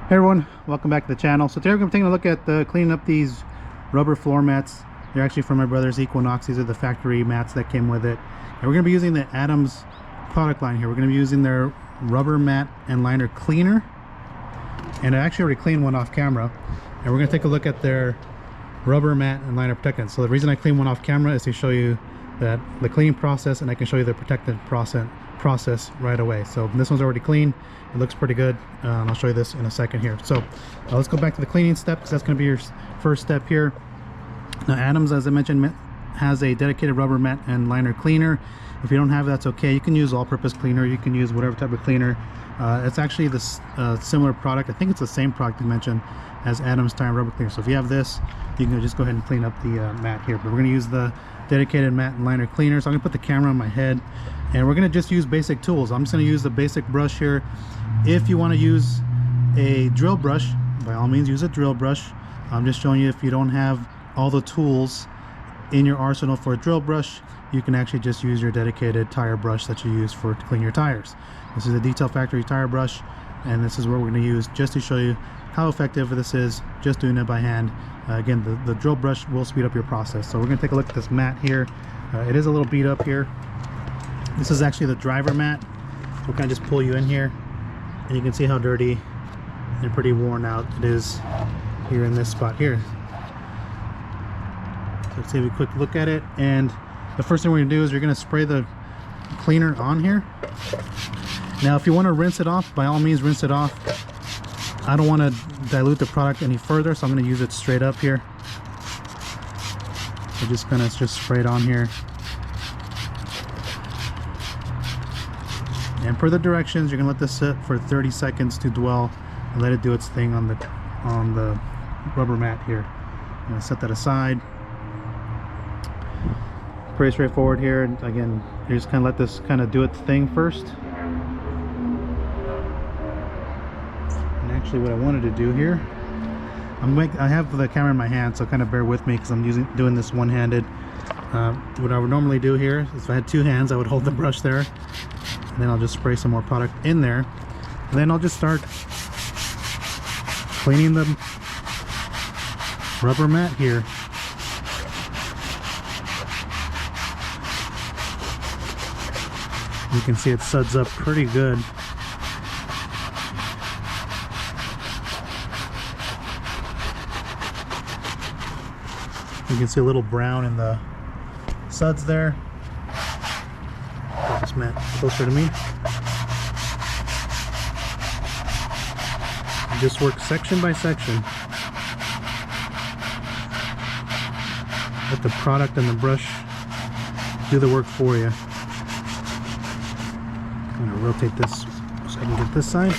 Hey everyone, welcome back to the channel. So today we're going to be taking a look at cleaning up these rubber floor mats. They're actually from my brother's Equinox. These are the factory mats that came with it. And we're going to be using the Adams product line here. We're going to be using their rubber mat and liner cleaner. And I actually already cleaned one off camera. And we're going to take a look at their rubber mat and liner protectant. So the reason I cleaned one off camera is to show you that the cleaning process, and I can show you the protectant process right away. So this one's already clean. It looks pretty good. I'll show you this in a second here. So let's go back to the cleaning step, because that's going to be your first step here. Now Adams, as I mentioned, has a dedicated rubber mat and liner cleaner. If you don't have it, that's okay. You can use all-purpose cleaner. You can use whatever type of cleaner. It's actually this similar product. I think it's the same product you mentioned as Adams tire rubber cleaner. So if you have this, you can just go ahead and clean up the mat here. But we're going to use the dedicated mat and liner cleaner. So I'm going to put the camera on my head, and we're going to just use basic tools. I'm just going to use the basic brush here. If you want to use a drill brush, by all means use a drill brush. I'm just showing you, if you don't have all the tools in your arsenal for a drill brush, you can actually just use your dedicated tire brush that you use to clean your tires. This is a Detail Factory tire brush, and this is what we're going to use just to show you how effective this is, just doing it by hand. Again, the drill brush will speed up your process. So we're going to take a look at this mat here. It is a little beat up here. This is actually the driver mat. We'll kind of just pull you in here, and you can see how dirty and pretty worn out it is here in this spot here. So let's take a quick look at it, and the first thing we're going to do is you're going to spray the cleaner on here. Now if you want to rinse it off, by all means rinse it off. I don't want to dilute the product any further, so I'm going to use it straight up here. So just going to spray it on here. And per the directions, you're going to let this sit for 30 seconds to dwell and let it do its thing on the rubber mat here. I'm going to set that aside. Pretty straightforward here. And again, you just kind of let this kind of do its thing first. And actually what I wanted to do here, I have the camera in my hand, so kind of bear with me because I'm doing this one-handed. What I would normally do here is, if I had two hands, I would hold the brush there, and then I'll just spray some more product in there, and then I'll just start cleaning the rubber mat here. You can see it suds up pretty good. You can see a little brown in the suds there. Put this mat closer to me. And just work section by section. Let the product and the brush do the work for you. I'm going to rotate this so I can get this side.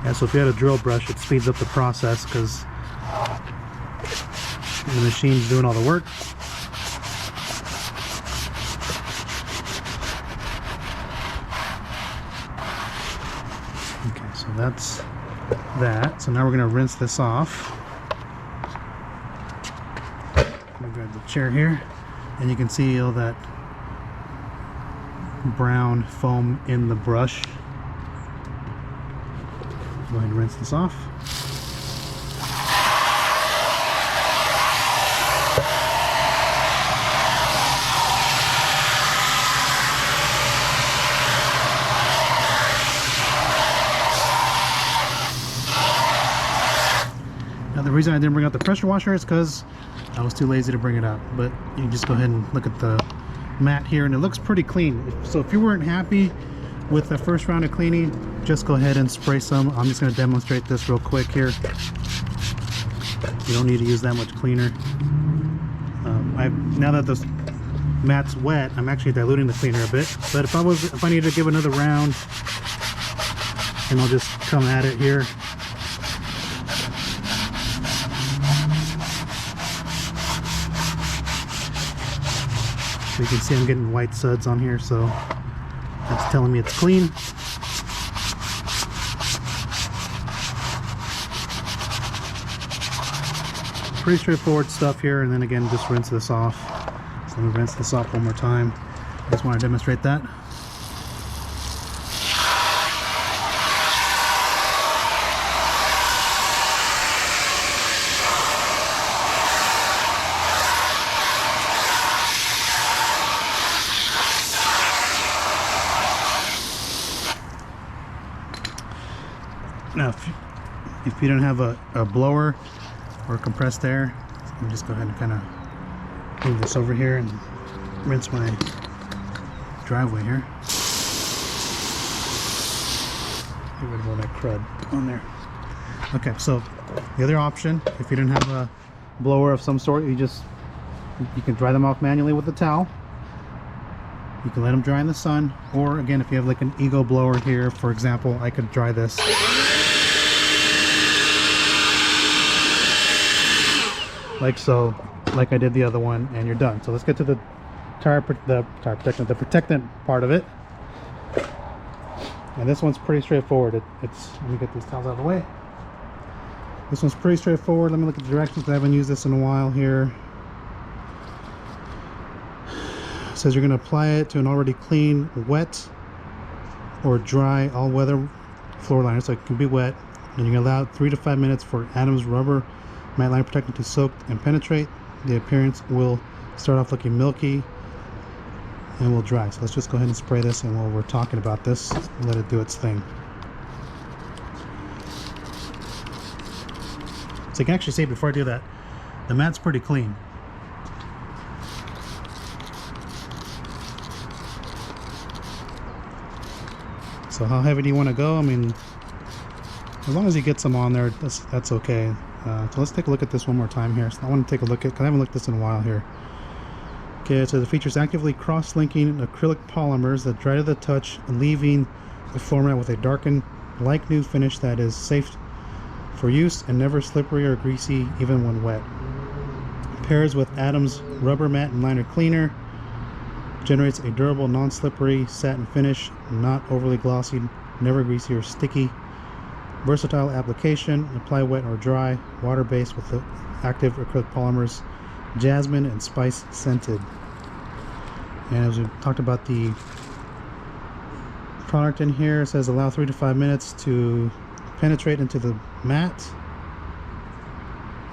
Yeah, so if you had a drill brush, it speeds up the process because the machine's doing all the work. Okay, so that's that. So now we're going to rinse this off. I'm going to grab the chair here, and you can see all that brown foam in the brush. Go ahead and rinse this off. Now the reason I didn't bring out the pressure washer is because I was too lazy to bring it out. But you can just go ahead and look at the mat here, and it looks pretty clean. So if you weren't happy with the first round of cleaning, just go ahead and spray some. I'm just going to demonstrate this real quick here. You don't need to use that much cleaner. Now that this mat's wet, I'm actually diluting the cleaner a bit. But if I need to give another round, and I'll just come at it here. So you can see I'm getting white suds on here, so that's telling me it's clean. pretty straightforward stuff here, and then again just rinse this off. So let me rinse this off one more time. I just want to demonstrate that. Now if you don't have a blower or compressed air, let me just go ahead and kind of move this over here and rinse my driveway here. Get rid of all that crud on there. Okay, so the other option, if you don't have a blower of some sort, you can dry them off manually with a towel. You can let them dry in the sun, or again, if you have like an Ego blower here, for example, I could dry this like so, like I did the other one, and you're done. So let's get to the protectant part of it. And this one's pretty straightforward. Let me get these towels out of the way. This one's pretty straightforward. Let me look at the directions because I haven't used this in a while here. It says you're going to apply it to an already clean, wet, or dry all-weather floor liner, so it can be wet. And you can allow 3 to 5 minutes for Adams rubber matte liner protectant to soak and penetrate. The appearance will start off looking milky and will dry. So let's just go ahead and spray this, and while we're talking about this, let it do its thing. So you can actually see, before I do that, the mat's pretty clean. So how heavy do you want to go? I mean, as long as you get some on there, that's okay. So let's take a look at this one more time here. So I want to take a look at, because I haven't looked at this in a while here. Okay, so the features actively cross-linking acrylic polymers that dry to the touch, leaving the floor mat with a darkened, like new finish that is safe for use and never slippery or greasy even when wet. Pairs with Adams rubber mat and liner cleaner. Generates a durable, non-slippery satin finish, not overly glossy, never greasy or sticky. Versatile application, apply wet or dry, water-based with the active acrylic polymers, jasmine and spice scented. And as we talked about the product in here, it says allow 3 to 5 minutes to penetrate into the mat.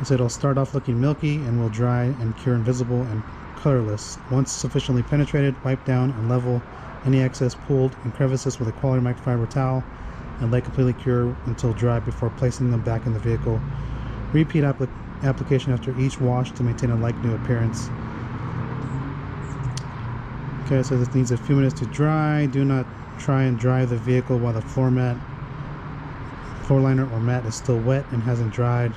It said it'll start off looking milky and will dry and cure invisible and colorless. Once sufficiently penetrated, wipe down and level any excess pooled and crevices with a quality microfiber towel and let completely cure until dry before placing them back in the vehicle. Repeat application after each wash to maintain a like new appearance. Okay, so this needs a few minutes to dry. Do not try and dry the vehicle while the floor liner or mat is still wet and hasn't dried.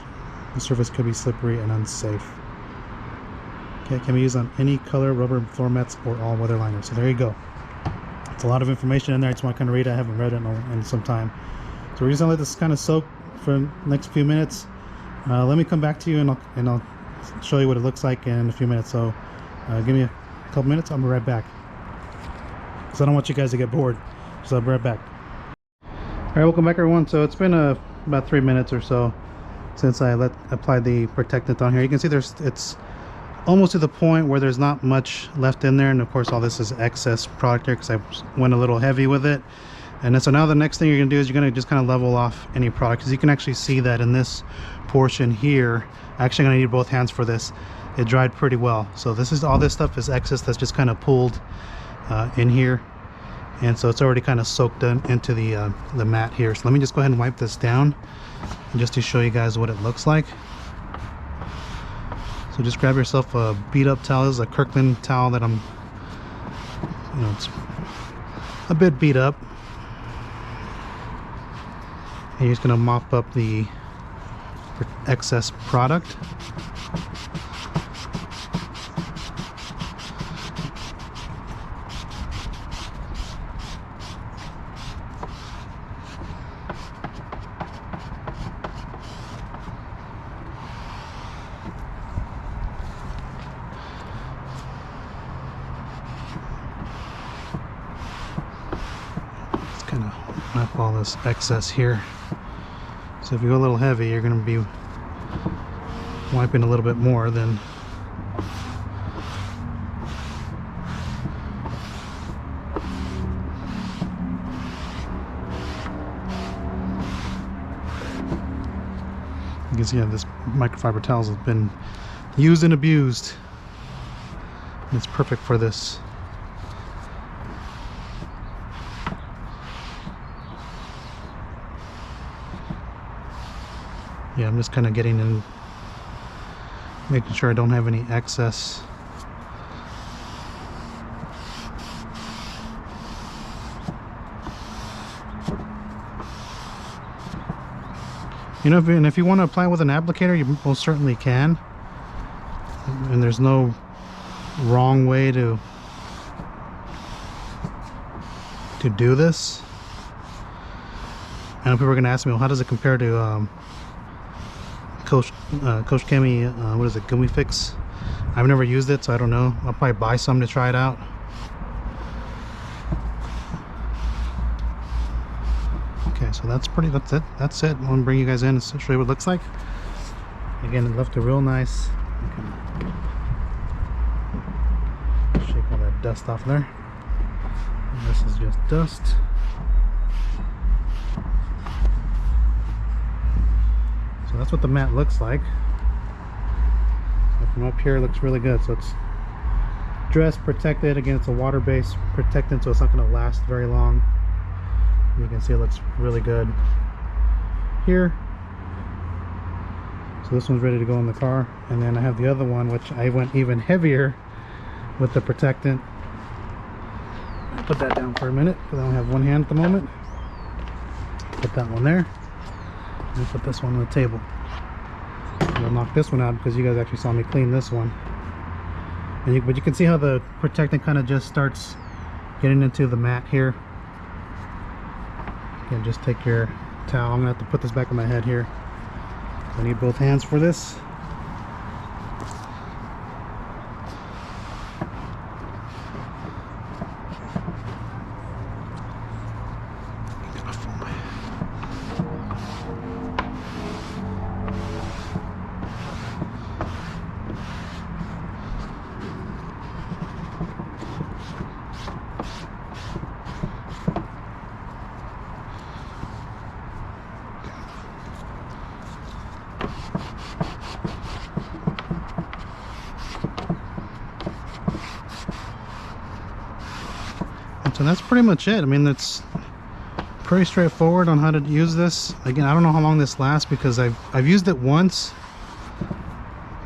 The surface could be slippery and unsafe. Okay, can be used on any color rubber floor mats or all weather liners. So there you go. It's a lot of information in there. I just want to kind of read it. I haven't read it in some time. So we're just gonna let this kind of soak for the next few minutes. Let me come back to you and I'll show you what it looks like in a few minutes. So give me a couple minutes. I'll be right back, because I don't want you guys to get bored. So I'll be right back. All right, welcome back everyone. So it's been about 3 minutes or so since I applied the protectant on here. You can see it's almost to the point where there's not much left in there, and of course all this is excess product here because I went a little heavy with it. And then, so now the next thing you're gonna do is you're gonna just kind of level off any product, because you can actually see that in this portion here, actually gonna need both hands for this, it dried pretty well. So this is all, this stuff is excess that's just kind of pulled in here, and so it's already kind of soaked into the mat here. So let me just go ahead and wipe this down just to show you guys what it looks like. So just grab yourself a beat up towel. This is a Kirkland towel that it's a bit beat up. And you're just gonna mop up the excess product. Kind of mop all this excess here. So if you go a little heavy, you're going to be wiping a little bit more, then you can see how this microfiber towels has been used and abused. It's perfect for this. Yeah, I'm just kind of getting in, making sure I don't have any excess. You know, if you want to apply with an applicator, you most certainly can. And there's no wrong way to do this. I know people are going to ask me, well, how does it compare to Coach Chemi, what is it, Gummy Fix? I've never used it, so I don't know. I'll probably buy some to try it out. Okay, so that's it. That's it. I want to bring you guys in and show you what it looks like. Again, it left a real nice. Shake all that dust off there. And this is just dust. So that's what the mat looks like. So from up here, it looks really good. So it's dress protected. Again, it's a water-based protectant, so it's not going to last very long. You can see it looks really good here. So this one's ready to go in the car, and then I have the other one, which I went even heavier with the protectant. I'll put that down for a minute because I don't have one hand at the moment. Put that one there. And put this one on the table. I'll knock this one out because you guys actually saw me clean this one. And but you can see how the protectant kind of just starts getting into the mat here. You can just take your towel. I'm gonna have to put this back on my head here. I need both hands for this. So that's pretty much it. I mean, that's pretty straightforward on how to use this. Again, I don't know how long this lasts because I've used it once,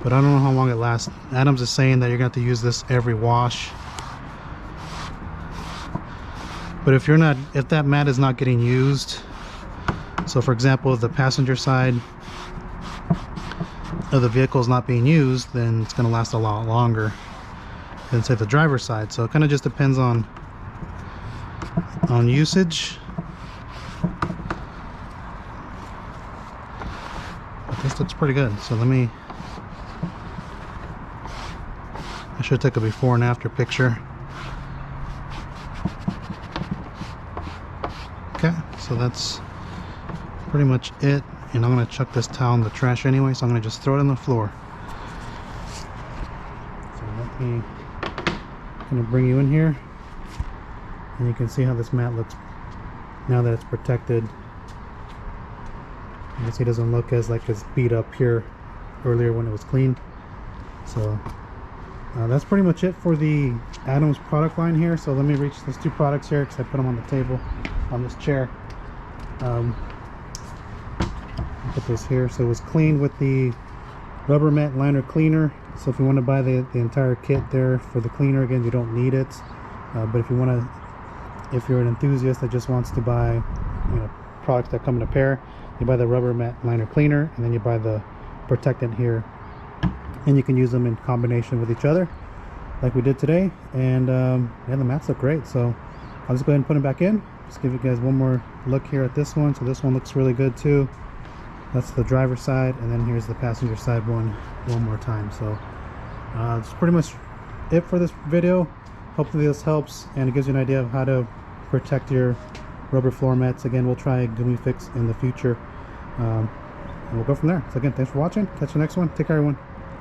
but I don't know how long it lasts. Adams is saying that you're going to have to use this every wash. But if that mat is not getting used, so for example, if the passenger side of the vehicle is not being used, then it's going to last a lot longer than say the driver's side. So it kind of just depends on usage. But this looks pretty good. So I should take a before and after picture. Okay, so that's pretty much it. And I'm going to chuck this towel in the trash anyway, so I'm going to just throw it on the floor. So I'm going to bring you in here. And you can see how this mat looks now that it's protected. You can see it doesn't look as like it's beat up here earlier when it was cleaned. So that's pretty much it for the Adams product line here. So let me reach those two products here because I put them on the table on this chair. Put this here. So it was cleaned with the rubber mat liner cleaner. So if you want to buy the entire kit there for the cleaner, again, you don't need it. But if you're an enthusiast that just wants to buy, products that come in a pair, you buy the rubber mat liner cleaner, and then you buy the protectant here, and you can use them in combination with each other, like we did today. And yeah, the mats look great. So I'll just go ahead and put them back in. Just give you guys one more look here at this one. So this one looks really good too. That's the driver's side, and then here's the passenger side one more time. So that's pretty much it for this video. Hopefully this helps and it gives you an idea of how to protect your rubber floor mats. Again, we'll try Gummy Fix in the future. and we'll go from there. So again, thanks for watching. Catch you next one. Take care, everyone.